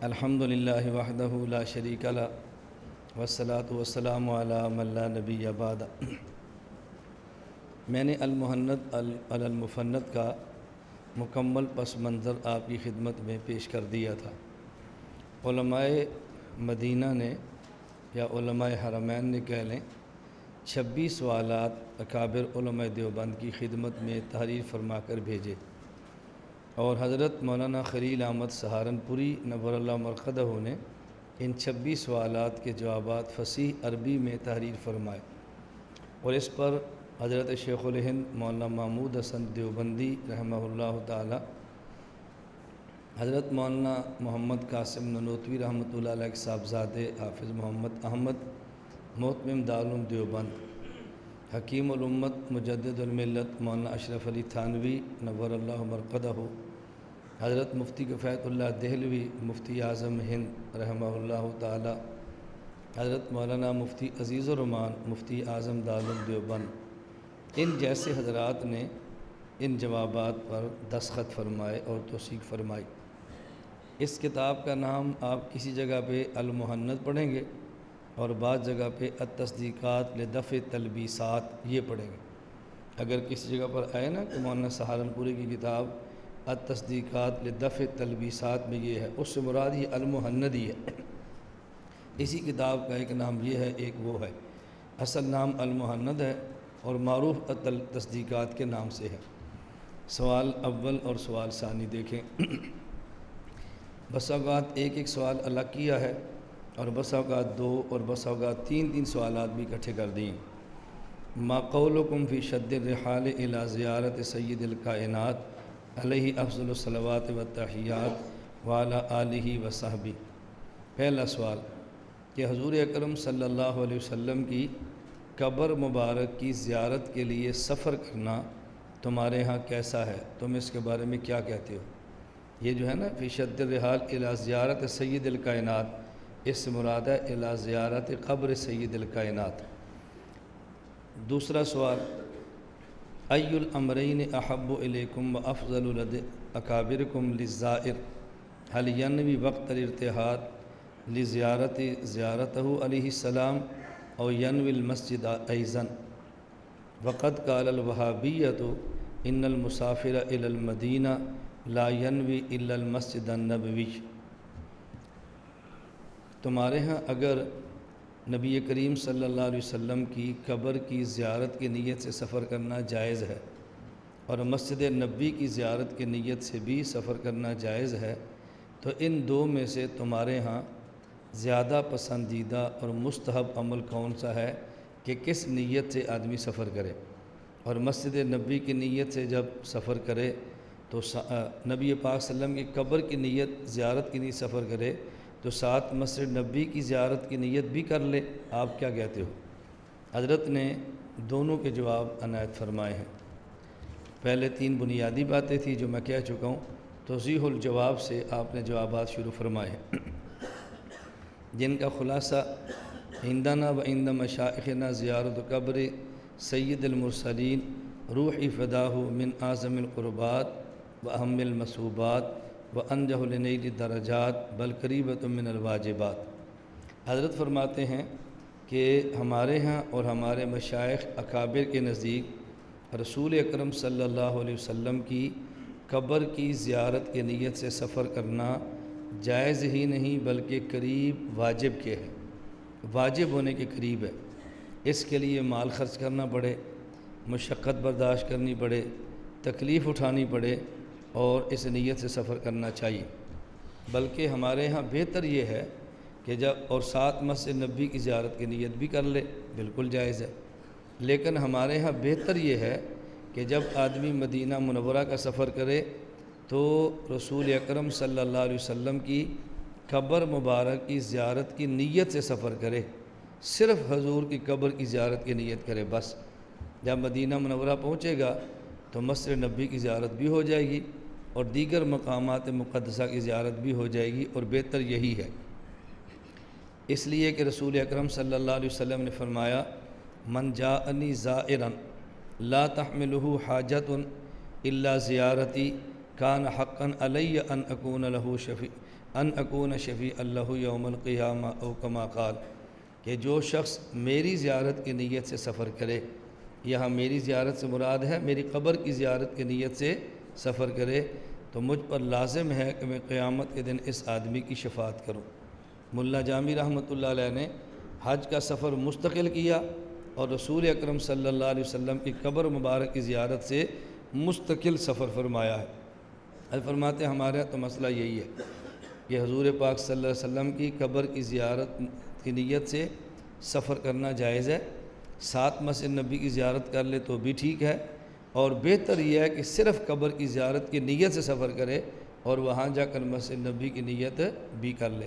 الحمد للہ وحدہ لا شریک لہ والصلاۃ والسلام علی من لا نبی بعد۔ میں نے المہند علی المفند کا مکمل پس منظر آپ کی خدمت میں پیش کر دیا تھا۔ علماء مدینہ نے یا علماء حرمین نے کہہ لیں 26 سوالات اکابر علماء دیوبند کی خدمت میں تحریر فرما کر بھیجے، اور حضرت مولانا خلیل احمد سہارنپوری نور اللہ مرقدہ نے ان 26 سوالات کے جوابات فصیح عربی میں تحریر فرمائے، اور اس پر حضرت شیخ الہند مولانا محمود حسن دیوبندی رحمہ اللہ تعالی، حضرت مولانا محمد قاسم ننوتوی رحمۃ اللہ علیہ کے صاحبزادے حافظ محمد احمد محتمم دارالعلوم دیوبند، حکیم الامت مجدد الملت مولانا اشرف علی تھانوی نور اللہ مرقدہ، حضرت مفتی کفایت اللہ دہلوی مفتی اعظم ہند رحمہ اللہ تعالی، حضرت مولانا مفتی عزیز الرحمان مفتی اعظم دارالعلوم دیوبند، ان جیسے حضرات نے ان جوابات پر دستخط فرمائے اور توثیق فرمائی۔ اس کتاب کا نام آپ کسی جگہ پہ المہند پڑھیں گے اور بعض جگہ پہ التصدیقات لدفع تلبیسات یہ پڑھیں گے۔ اگر کسی جگہ پر آئے نا کہ مولانا سہارنپوری کی کتاب التصدیقات لدفع تلبیسات میں یہ ہے، اس سے مراد یہ المہند ہی ہے۔ اسی کتاب کا ایک نام یہ ہے، ایک وہ ہے۔ اصل نام المہند ہے اور معروف التصدیقات کے نام سے ہے۔ سوال اول اور سوال ثانی دیکھیں۔ بس اوقات ایک ایک سوال الگ کیا ہے، اور بس اوقات دو اور بس اوقات تین سوالات بھی اکٹھے کر دیے۔ ما قولکم فی شد الرحال الی زیارت سید الکائنات علیہ افضل الصلوات والتحیات وعلی آلہ وصحبہ۔ پہلا سوال کہ حضور اکرم صلی اللہ علیہ وسلم کی قبر مبارک کی زیارت کے لیے سفر کرنا تمہارے ہاں کیسا ہے؟ تم اس کے بارے میں کیا کہتے ہو؟ یہ جو ہے نا فی شد الرحال الی زیارت سید الکائنات، اس سے مراد ہے الی زیارت قبر سید الکائنات۔ دوسرا سوال ای الامرین احب الیکم وافضل لد اکابرکم للزائر هل ینوی وقت الارتحال زیارتہ علیہ السلام او ینوی المسجد ایضا؟ وقد قال الوہابیۃ ان المسافر الی المدینہ لا ینوی الا المسجد النبوی۔ تمہارے ہاں اگر نبی کریم صلی اللہ علیہ وسلم کی قبر کی زیارت کی نیت سے سفر کرنا جائز ہے، اور مسجد نبوی کی زیارت کی نیت سے بھی سفر کرنا جائز ہے، تو ان دو میں سے تمہارے ہاں زیادہ پسندیدہ اور مستحب عمل کون سا ہے کہ کس نیت سے آدمی سفر کرے؟ اور مسجد نبوی کی نیت سے جب سفر کرے تو نبی پاک صلی اللہ علیہ وسلم کی قبر کی نیت زیارت کی نیت سفر کرے تو ساتھ مسجد نبوی کی زیارت کی نیت بھی کر لے۔ آپ کیا کہتے ہو؟ حضرت نے دونوں کے جواب عنایت فرمائے ہیں۔ پہلے 3 بنیادی باتیں تھیں جو میں کہہ چکا ہوں، توضیح الجواب سے آپ نے جوابات شروع فرمائے ہیں، جن کا خلاصہ عندنا و عند مشائخنا زیارت قبر سید المرسلین روحی فداہ من اعظم القربات و اہم المصوبات و انجہ لنیل الدرجات بل قریبۃ من الواجبات۔ حضرت فرماتے ہیں کہ ہمارے ہاں اور ہمارے مشائخ اکابر کے نزدیک رسول اکرم صلی اللہ علیہ وسلم کی قبر کی زیارت کی نیت سے سفر کرنا جائز ہی نہیں بلکہ قریب واجب کے ہے، واجب ہونے کے قریب ہے۔ اس کے لیے مال خرچ کرنا پڑے، مشقت برداشت کرنی پڑے، تکلیف اٹھانی پڑے، اور اس نیت سے سفر کرنا چاہیے۔ بلکہ ہمارے ہاں بہتر یہ ہے کہ جب اور ساتھ مسجد نبوی کی زیارت کی نیت بھی کر لے، بالکل جائز ہے، لیکن ہمارے ہاں بہتر یہ ہے کہ جب آدمی مدینہ منورہ کا سفر کرے تو رسول اکرم صلی اللہ علیہ وسلم کی قبر مبارک کی زیارت کی نیت سے سفر کرے، صرف حضور کی قبر کی زیارت کی نیت کرے بس۔ جب مدینہ منورہ پہنچے گا تو مسجد نبوی کی زیارت بھی ہو جائے گی اور دیگر مقامات مقدسہ کی زیارت بھی ہو جائے گی، اور بہتر یہی ہے، اس لیے کہ رسول اکرم صلی اللہ علیہ وسلم نے فرمایا من جاءنی زائرا لا تحملہ حاجت الا زیارتی کان حقا علی ان اکون له ان اکون شفیع اللہ یوم القیامہ او کما قال، کہ جو شخص میری زیارت کی نیت سے سفر کرے، یہاں میری زیارت سے مراد ہے میری قبر کی زیارت کی نیت سے سفر کرے، تو مجھ پر لازم ہے کہ میں قیامت کے دن اس آدمی کی شفاعت کروں۔ ملا جامی رحمۃ اللہ علیہ نے حج کا سفر مستقل کیا اور رسول اکرم صلی اللہ علیہ وسلم کی قبر مبارک کی زیارت سے مستقل سفر فرمایا ہے۔ حضرت فرماتے ہیں ہمارے تو مسئلہ یہی ہے کہ حضور پاک صلی اللہ علیہ وسلم کی قبر کی زیارت کی نیت سے سفر کرنا جائز ہے، ساتھ مسجد نبی کی زیارت کر لے تو بھی ٹھیک ہے، اور بہتر یہ ہے کہ صرف قبر کی زیارت کی نیت سے سفر کرے اور وہاں جا کر مسجد نبی کی نیت بھی کر لے۔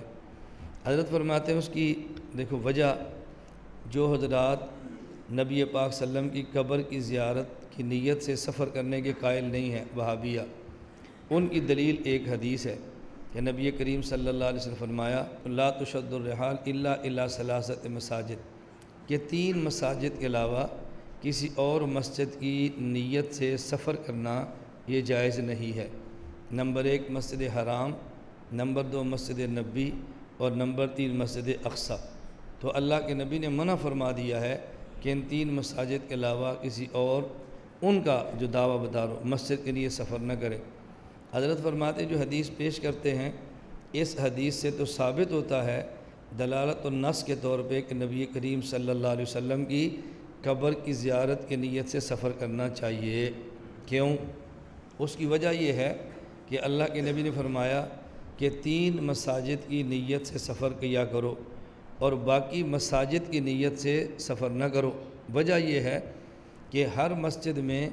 حضرت فرماتے ہیں اس کی دیکھو وجہ، جو حضرات نبی پاک صلی اللہ علیہ وسلم کی قبر کی زیارت کی نیت سے سفر کرنے کے قائل نہیں ہیں وہابیہ، ان کی دلیل ایک حدیث ہے کہ نبی کریم صلی اللہ علیہ وسلم فرمایا لا تشد الرحال الا الی ثلاثۃ مساجد، کہ 3 مساجد کے علاوہ کسی اور مسجد کی نیت سے سفر کرنا یہ جائز نہیں ہے۔ نمبر 1 مسجد حرام، نمبر 2 مسجد نبی، اور نمبر 3 مسجد اقصی۔ تو اللہ کے نبی نے منع فرما دیا ہے کہ ان 3 مساجد کے علاوہ کسی اور ان کا جو دعویٰ بدارو مسجد کے لیے سفر نہ کرے۔ حضرت فرماتے جو حدیث پیش کرتے ہیں اس حدیث سے تو ثابت ہوتا ہے دلالت النص کے طور پہ کہ نبی کریم صلی اللہ علیہ وسلم کی قبر کی زیارت کی نیت سے سفر کرنا چاہیے۔ کیوں؟ اس کی وجہ یہ ہے کہ اللہ کے نبی نے فرمایا کہ 3 مساجد کی نیت سے سفر کیا کرو اور باقی مساجد کی نیت سے سفر نہ کرو۔ وجہ یہ ہے کہ ہر مسجد میں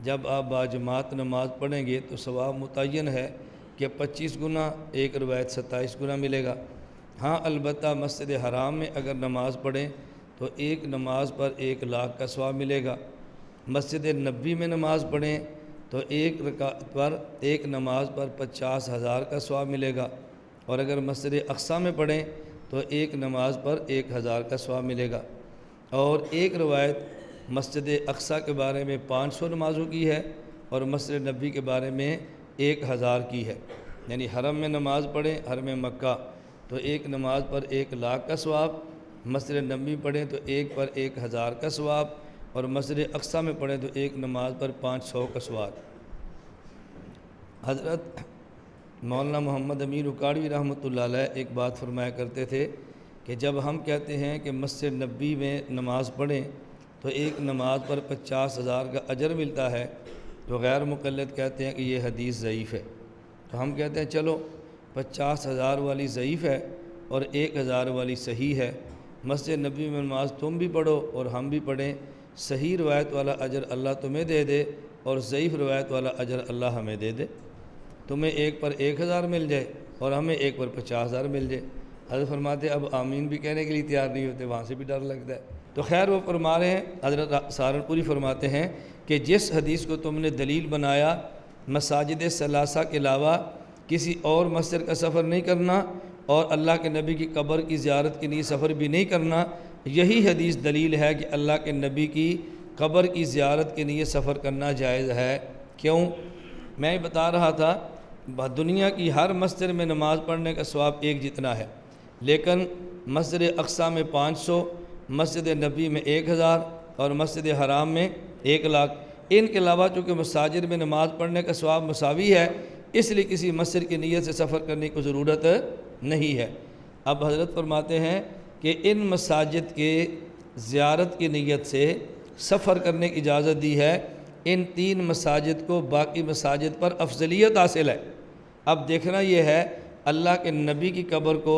جب آپ باجماعت نماز پڑھیں گے تو ثواب متعین ہے کہ 25 گنا، ایک روایت 27 گنا ملے گا۔ ہاں البتہ مسجد حرام میں اگر نماز پڑھیں تو ایک نماز پر 1 لاکھ کا ثواب ملے گا۔ مسجد نبی میں نماز پڑھیں تو ایک رکعت پر، ایک نماز پر 50,000 کا ثواب ملے گا، اور اگر مسجد اقصی میں پڑھیں تو ایک نماز پر 1,000 کا ثواب ملے گا۔ اور ایک روایت مسجد اقصی کے بارے میں 500 نمازوں کی ہے اور مسجد نبی کے بارے میں 1,000 کی ہے، یعنی حرم میں نماز پڑھیں، حرم مکہ تو ایک نماز پر 1 لاکھ کا ثواب، مسجد نبی پڑھیں تو ایک پر 1,000 کا ثواب، اور مسجد اقصی میں پڑھیں تو ایک نماز پر 500 کا ثواب۔ حضرت مولانا محمد امین اکاڑوی رحمۃ اللہ علیہ ایک بات فرمایا کرتے تھے کہ جب ہم کہتے ہیں کہ مسجد نبی میں نماز پڑھیں تو ایک نماز پر 50,000 کا اجر ملتا ہے، تو غیر مقلد کہتے ہیں کہ یہ حدیث ضعیف ہے۔ تو ہم کہتے ہیں چلو 50,000 والی ضعیف ہے اور 1,000 والی صحیح ہے، مسجد نبی میں نماز تم بھی پڑھو اور ہم بھی پڑھیں، صحیح روایت والا اجر اللہ تمہیں دے دے اور ضعیف روایت والا اجر اللہ ہمیں دے دے، تمہیں ایک پر 1,000 مل جائے اور ہمیں ایک پر 50,000 مل جائے۔ حضرت فرماتے اب آمین بھی کہنے کے لیے تیار نہیں ہوتے، وہاں سے بھی ڈر لگتا ہے۔ تو خیر وہ فرما رہے ہیں، حضرت سہارنپوری فرماتے ہیں کہ جس حدیث کو تم نے دلیل بنایا مساجد ثلاثہ کے علاوہ کسی اور مسجد کا سفر نہیں کرنا اور اللہ کے نبی کی قبر کی زیارت کے لیے سفر بھی نہیں کرنا، یہی حدیث دلیل ہے کہ اللہ کے نبی کی قبر کی زیارت کے لیے سفر کرنا جائز ہے۔ کیوں؟ میں بتا رہا تھا دنیا کی ہر مسجد میں نماز پڑھنے کا ثواب ایک جتنا ہے، لیکن مسجد اقصی میں 500، مسجد نبی میں 1,000 اور مسجد حرام میں 1 لاکھ۔ ان کے علاوہ چونکہ مساجد میں نماز پڑھنے کا ثواب مساوی ہے، اس لیے کسی مسجد کی نیت سے سفر کرنے کی ضرورت نہیں ہے۔ اب حضرت فرماتے ہیں کہ ان مساجد کے زیارت کی نیت سے سفر کرنے کی اجازت دی ہے، ان 3 مساجد کو باقی مساجد پر افضلیت حاصل ہے۔ اب دیکھنا یہ ہے اللہ کے نبی کی قبر کو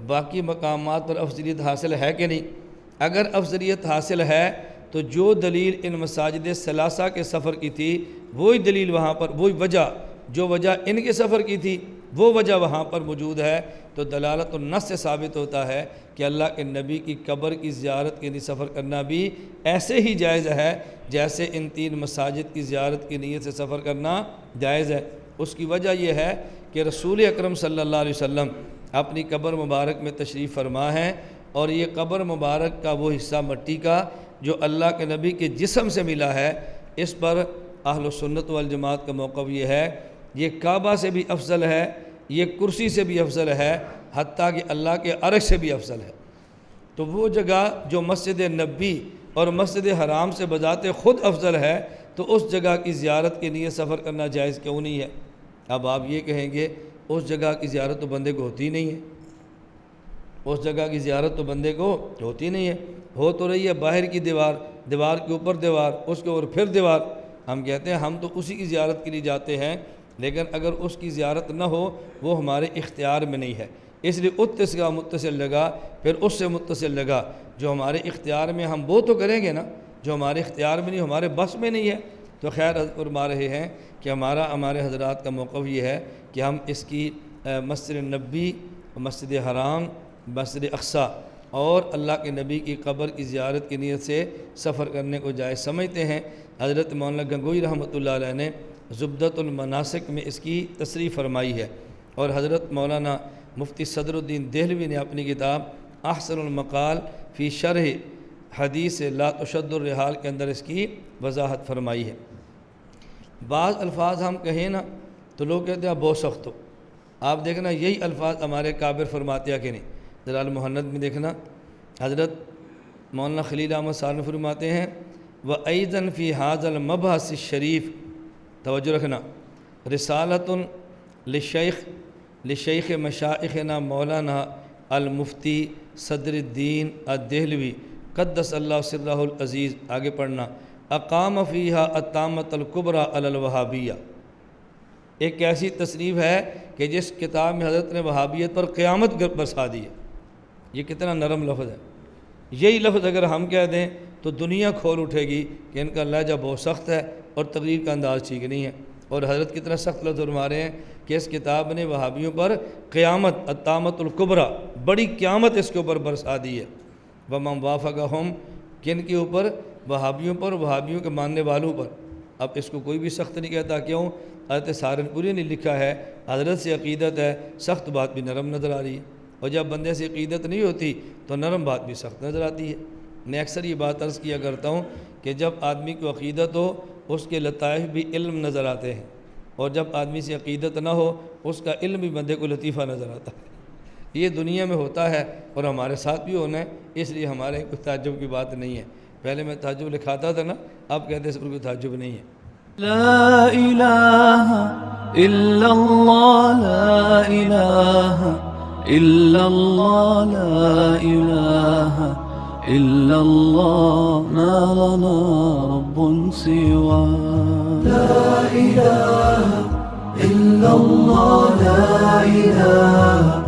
باقی مقامات پر افضلیت حاصل ہے کہ نہیں۔ اگر افضلیت حاصل ہے تو جو دلیل ان مساجد ثلاثہ کے سفر کی تھی وہی دلیل وہاں پر، وہی وجہ جو وجہ ان کے سفر کی تھی وہ وجہ وہاں پر موجود ہے، تو دلالت النص سے ثابت ہوتا ہے کہ اللہ کے نبی کی قبر کی زیارت کے لیے سفر کرنا بھی ایسے ہی جائز ہے جیسے ان 3 مساجد کی زیارت کی نیت سے سفر کرنا جائز ہے۔ اس کی وجہ یہ ہے کہ رسول اکرم صلی اللہ علیہ وسلم اپنی قبر مبارک میں تشریف فرما ہے، اور یہ قبر مبارک کا وہ حصہ مٹی کا جو اللہ کے نبی کے جسم سے ملا ہے، اس پر اہل سنت والجماعت کا موقف یہ ہے یہ کعبہ سے بھی افضل ہے، یہ کرسی سے بھی افضل ہے، حتیٰ کہ اللہ کے عرش سے بھی افضل ہے۔ تو وہ جگہ جو مسجد نبوی اور مسجد حرام سے بذات خود افضل ہے، تو اس جگہ کی زیارت کے لیے سفر کرنا جائز کیوں نہیں ہے؟ اب آپ یہ کہیں گے اس جگہ کی زیارت تو بندے کو ہوتی نہیں ہے، اس جگہ کی زیارت تو بندے کو ہوتی نہیں ہے، ہو تو رہی ہے باہر کی دیوار، دیوار کے اوپر دیوار، اس کے اوپر پھر دیوار۔ ہم کہتے ہیں ہم تو اسی کی زیارت کے لیے جاتے ہیں، لیکن اگر اس کی زیارت نہ ہو وہ ہمارے اختیار میں نہیں ہے، اس لیے اس کا متصل لگا، پھر اس سے متصل لگا۔ جو ہمارے اختیار میں ہم وہ تو کریں گے نا، جو ہمارے اختیار میں نہیں، ہمارے بس میں نہیں ہے۔ تو خیر حضرت فرما رہے ہیں کہ ہمارے حضرات کا موقف یہ ہے کہ ہم اس کی مسجد نبوی، مسجد حرام، مسجد اقصیٰ اور اللہ کے نبی کی قبر کی زیارت کی نیت سے سفر کرنے کو جائز سمجھتے ہیں۔ حضرت مولانا گنگوئی رحمۃ اللہ علیہ نے زبدۃ المناسک میں اس کی تصریح فرمائی ہے، اور حضرت مولانا مفتی صدر الدین دہلوی نے اپنی کتاب احسن المقال فی شرح حدیث لا تشد الرحال کے اندر اس کی وضاحت فرمائی ہے۔ بعض الفاظ ہم کہیں نا تو لوگ کہتے ہیں بہت سخت ہو، آپ دیکھنا یہی الفاظ ہمارے کابر فرماتے ہیں کہ نہیں؟ جلال محنت میں دیکھنا حضرت مولانا خلیل احمد صاحب فرماتے ہیں وَأَيْضًا فِي هَذَا الْمَبْحَثِ الشریف، توجہ رکھنا، رسالۃ لشیخ مشائخنا مولانا المفتی صدر الدین الدہلوی قدس اللہ سرہ العزیز، آگے پڑھنا، اقام فیہا الطامۃ الکبریٰ علی الوہابیہ، ایک ایسی تصنیف ہے کہ جس کتاب میں حضرت نے وہابیت پر قیامت برسا دی ہے۔ یہ کتنا نرم لفظ ہے، یہی لفظ اگر ہم کہہ دیں تو دنیا کھول اٹھے گی کہ ان کا لہجہ بہت سخت ہے اور تقریر کا انداز ٹھیک نہیں ہے۔ اور حضرت کتنا سخت لفظ فرما رہے ہیں کہ اس کتاب نے وہابیوں پر قیامت، الطامۃ الکبریٰ، بڑی قیامت اس کے اوپر برسا دی ہے۔ وَمَنْ وَافَقَهُمْ، کن کے اوپر؟ وہابیوں پر، وہابیوں کے ماننے والوں پر۔ اب اس کو کوئی بھی سخت نہیں کہتا، کیوں؟ حضرت سہارنپوری نے لکھا ہے حضرت سے عقیدت ہے، سخت بات بھی نرم نظر آ رہی ہے، اور جب بندے سے عقیدت نہیں ہوتی تو نرم بات بھی سخت نظر آتی ہے۔ میں اکثر یہ بات عرض کیا کرتا ہوں کہ جب آدمی کو عقیدت ہو اس کے لطائف بھی علم نظر آتے ہیں، اور جب آدمی سے عقیدت نہ ہو اس کا علم بھی بندے کو لطیفہ نظر آتا ہے۔ یہ دنیا میں ہوتا ہے اور ہمارے ساتھ بھی ہونا ہے، اس لیے ہمارے کوئی تعجب کی بات نہیں ہے۔ پہلے میں تعجب لکھاتا تھا نا، اب کہتے ہیں اس پر کوئی تعجب نہیں ہے۔ لا الہ الا اللہ، لا الہ الا اللہ، لا الہ الا اللہ، ما لنا رب سوا۔ لا الہ الا اللہ، لا الہ